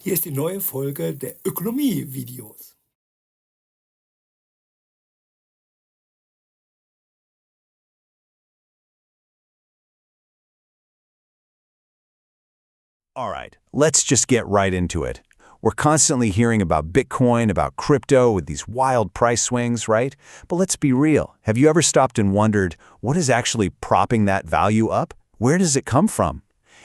Hier ist die neue Folge der Ökonomie-Videos. All right, let's just get right into it. We're constantly hearing about Bitcoin, about crypto with these wild price swings, right? But let's be real. Have you ever stopped and wondered what is actually propping that value up? Where does it come from?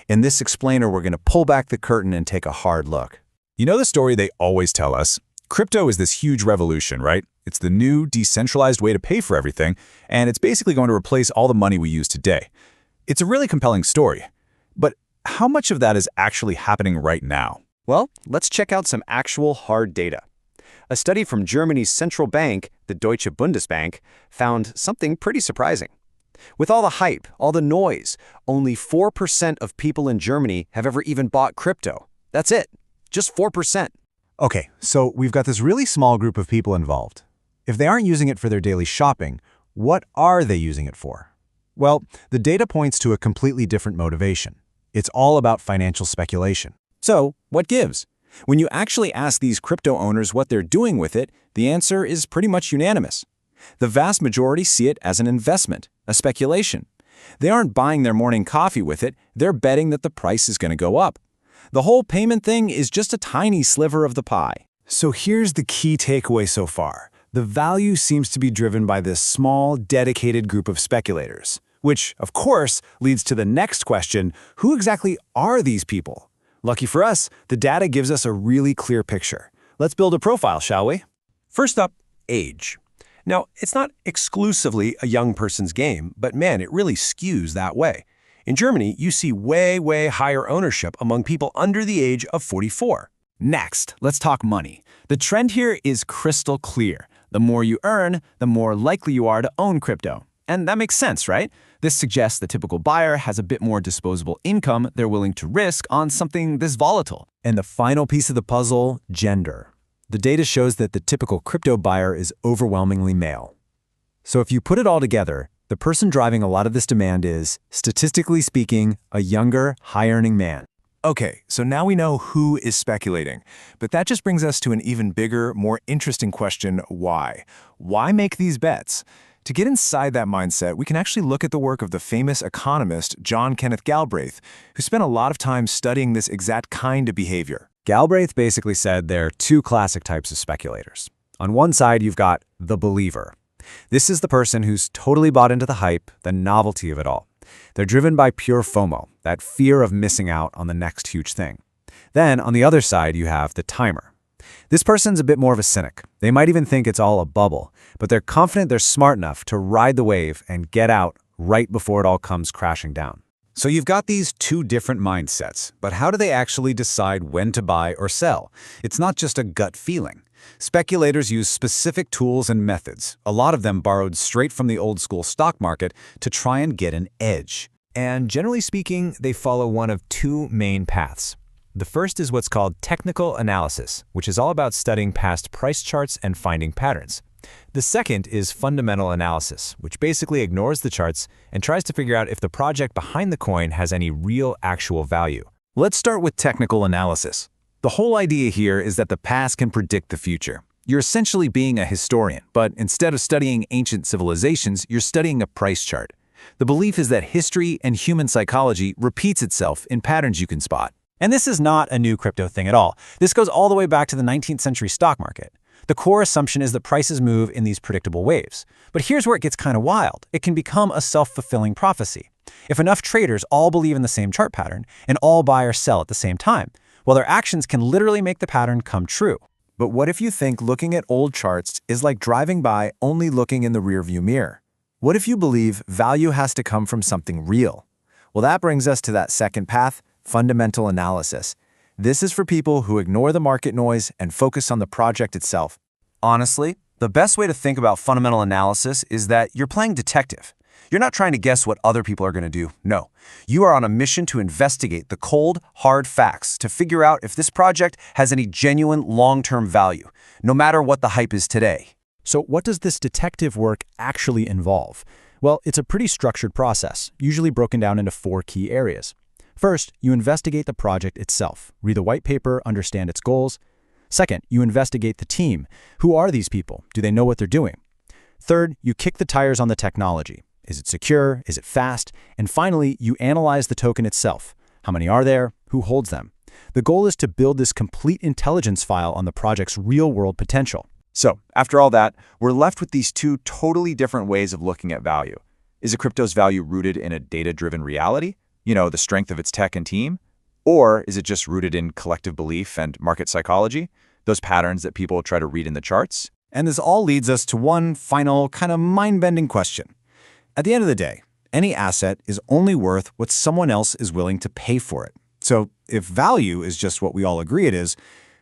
In this explainer, we're going to pull back the curtain and take a hard look. You know the story they always tell us? Crypto is this huge revolution, right? It's the new, decentralized way to pay for everything, and it's basically going to replace all the money we use today. It's a really compelling story. But how much of that is actually happening right now? Well, let's check out some actual hard data. A study from Germany's central bank, the Deutsche Bundesbank, found something pretty surprising. With all the hype, all the noise, only 4% of people in Germany have ever even bought crypto. That's it. Just 4%. Okay, so we've got this really small group of people involved. If they aren't using it for their daily shopping, what are they using it for? Well, the data points to a completely different motivation. It's all about financial speculation. So, what gives? When you actually ask these crypto owners what they're doing with it, the answer is pretty much unanimous. The vast majority see it as an investment, a speculation. They aren't buying their morning coffee with it, they're betting that the price is going to go up. The whole payment thing is just a tiny sliver of the pie. So here's the key takeaway so far. The value seems to be driven by this small, dedicated group of speculators. Which, of course, leads to the next question, who exactly are these people? Lucky for us, the data gives us a really clear picture. Let's build a profile, shall we? First up, age. Now, it's not exclusively a young person's game, but man, it really skews that way. In Germany, you see way higher ownership among people under the age of 44. Next, let's talk money. The trend here is crystal clear. The more you earn, the more likely you are to own crypto. And that makes sense, right? This suggests the typical buyer has a bit more disposable income they're willing to risk on something this volatile. And the final piece of the puzzle, gender. The data shows that the typical crypto buyer is overwhelmingly male. So if you put it all together, the person driving a lot of this demand is, statistically speaking, a younger, high-earning man. Okay, so now we know who is speculating. But that just brings us to an even bigger, more interesting question, why? Why make these bets? To get inside that mindset, we can actually look at the work of the famous economist John Kenneth Galbraith, who spent a lot of time studying this exact kind of behavior. Galbraith basically said there are two classic types of speculators. On one side, you've got the believer. This is the person who's totally bought into the hype, the novelty of it all. They're driven by pure FOMO, that fear of missing out on the next huge thing. Then, on the other side, you have the timer. This person's a bit more of a cynic. They might even think it's all a bubble, but they're confident they're smart enough to ride the wave and get out right before it all comes crashing down. So you've got these two different mindsets, but how do they actually decide when to buy or sell? It's not just a gut feeling. Speculators use specific tools and methods, a lot of them borrowed straight from the old-school stock market, to try and get an edge. And generally speaking, they follow one of two main paths. The first is what's called technical analysis, which is all about studying past price charts and finding patterns. The second is fundamental analysis, which basically ignores the charts and tries to figure out if the project behind the coin has any real actual value. Let's start with technical analysis. The whole idea here is that the past can predict the future. You're essentially being a historian, but instead of studying ancient civilizations, you're studying a price chart. The belief is that history and human psychology repeats itself in patterns you can spot. And this is not a new crypto thing at all. This goes all the way back to the 19th century stock market. The core assumption is that prices move in these predictable waves. But here's where it gets kind of wild. It can become a self-fulfilling prophecy. If enough traders all believe in the same chart pattern and all buy or sell at the same time, well, their actions can literally make the pattern come true. But what if you think looking at old charts is like driving by only looking in the rearview mirror? What if you believe value has to come from something real? Well, that brings us to that second path, fundamental analysis. This is for people who ignore the market noise and focus on the project itself. Honestly, the best way to think about fundamental analysis is that you're playing detective. You're not trying to guess what other people are going to do. No, you are on a mission to investigate the cold, hard facts to figure out if this project has any genuine long-term value, no matter what the hype is today. So what does this detective work actually involve? Well, it's a pretty structured process, usually broken down into 4 key areas. First, you investigate the project itself. Read the white paper, understand its goals. Second, you investigate the team. Who are these people? Do they know what they're doing? Third, you kick the tires on the technology. Is it secure? Is it fast? And finally, you analyze the token itself. How many are there? Who holds them? The goal is to build this complete intelligence file on the project's real-world potential. So, after all that, we're left with these two totally different ways of looking at value. Is a crypto's value rooted in a data-driven reality? The strength of its tech and team? Or is it just rooted in collective belief and market psychology? Those patterns that people try to read in the charts? And this all leads us to one final, kind of mind-bending question. At the end of the day, any asset is only worth what someone else is willing to pay for it. So if value is just what we all agree it is,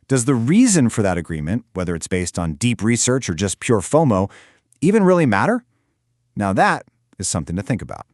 does the reason for that agreement, whether it's based on deep research or just pure FOMO, even really matter? Now that is something to think about.